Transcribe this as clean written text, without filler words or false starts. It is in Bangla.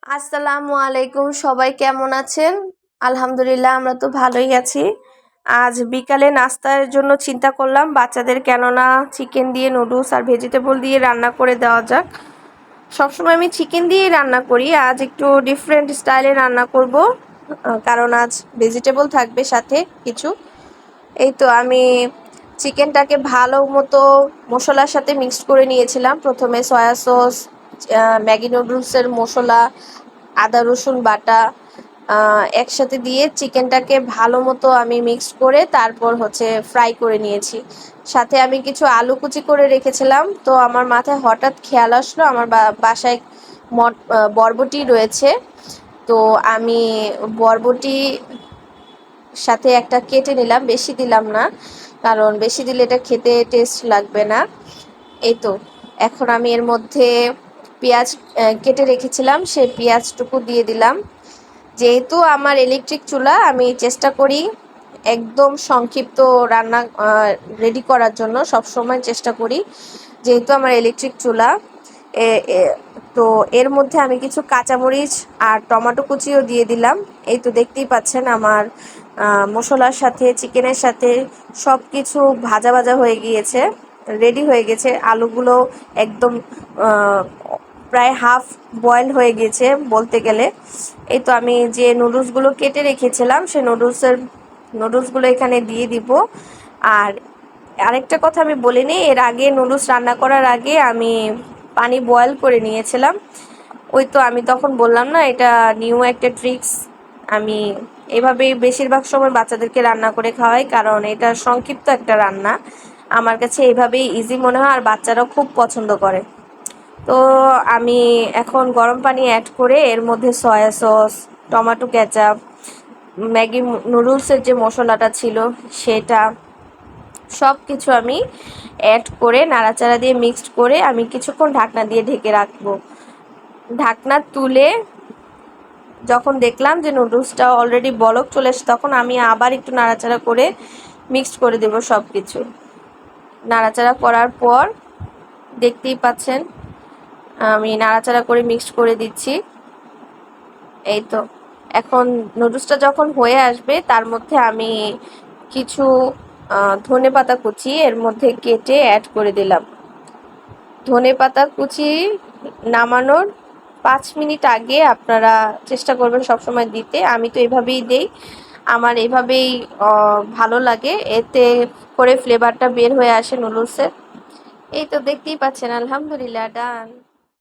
আসসালামু আলাইকুম, সবাই কেমন আছেন? আলহামদুলিল্লাহ, আমরা তো ভালোই আছি। আজ বিকালে নাস্তার জন্য চিন্তা করলাম বাচ্চাদের কেননা চিকেন দিয়ে নুডলস আর ভেজিটেবল দিয়ে রান্না করে দেওয়া যাক। সবসময় আমি চিকেন দিয়েই রান্না করি, আজ একটু ডিফারেন্ট স্টাইলে রান্না করব, কারণ আজ ভেজিটেবল থাকবে সাথে কিছু। এই তো আমি চিকেনটাকে ভালো মতো মশলার সাথে মিক্সড করে নিয়েছিলাম। প্রথমে সয়া সস, ম্যাগি নুডলসের মশলা, আদা রসুন বাটা একসাথে দিয়ে চিকেনটাকে ভালো মতো আমি মিক্স করে তারপর ফ্রাই করে নিয়েছি। সাথে আমি কিছু আলু কুচি করে রেখেছিলাম। তো আমার মাথায় হঠাৎ খেয়াল আসলো আমার বাসায় বরবটি রয়েছে। তো আমি বরবটি সাথে একটা কেটে নিলাম, বেশি দিলাম না, কারণ বেশি দিলে এটা খেতে টেস্ট লাগবে না। এই তো এখন আমি এর মধ্যে পেঁয়াজ কেটে রেখেছিলাম, সেই পেঁয়াজটুকু দিয়ে দিলাম। যেহেতু আমার ইলেকট্রিক চুলা, আমি চেষ্টা করি একদম সংক্ষিপ্ত রান্না রেডি করার জন্য, সব সময় চেষ্টা করি। যেহেতু আমার ইলেকট্রিক চুলা, তো এর মধ্যে আমি কিছু কাঁচামরিচ আর টমেটো কুচিও দিয়ে দিলাম। এই তো দেখতেই পাচ্ছেন আমার মশলার সাথে চিকেনের সাথে সব কিছু ভাজা ভাজা হয়ে গিয়েছে, রেডি হয়ে গেছে। আলুগুলো একদম প্রায় হাফ বয়েল হয়ে গেছে বলতে গেলে। এই তো আমি যে নুডলসগুলো কেটে রেখেছিলাম সেই নুডলসগুলো এখানে দিয়ে দিব। আর আরেকটা কথা আমি বলিনি, এর আগে নুডলস রান্না করার আগে আমি পানি বয়েল করে নিয়েছিলাম। ওই তো আমি তখন বললাম না, এটা নিউ একটা ট্রিক্স। আমি এভাবেই বেশিরভাগ সময় বাচ্চাদেরকে রান্না করে খাওয়াই, কারণ এটা সংক্ষিপ্ত একটা রান্না। আমার কাছে এইভাবেই ইজি মনে হয়, আর বাচ্চারাও খুব পছন্দ করে। তো আমি এখন গরম পানি অ্যাড করে এর মধ্যে soya sauce, tomato ketchup, Maggi নুডলসের যে মশলাটা ছিল সেটা সব কিছু আমি অ্যাড করে নাড়াচাড়া দিয়ে মিক্সড করে আমি কিছুক্ষণ ঢাকনা দিয়ে ঢেকে রাখবো। ঢাকনা তুলে যখন দেখলাম যে নুডলসটা অলরেডি বলক চলে এসে, তখন আমি আবার একটু নাড়াচাড়া করে মিক্সড করে দেব সব কিছু। নাড়াচাড়া করার পর দেখতেই পাচ্ছেন আমি নাড়াচাড়া করে মিক্সড করে দিচ্ছি। এই তো এখন নুডলসটা যখন হয়ে আসবে তার মধ্যে আমি কিছু ধনেপাতা কুচি এর মধ্যে কেটে অ্যাড করে দিলাম। ধনেপাতা কুচি নামানোর 5 মিনিট আগে আপনারা চেষ্টা করবেন সবসময় দিতে। আমি তো এভাবেই দেই, আমার এভাবেই ভালো লাগে, এতে করে ফ্লেভারটা বের হয়ে আসে নুডলসের। এই তো দেখতেই পাচ্ছেন, আলহামদুলিল্লাহ ডান।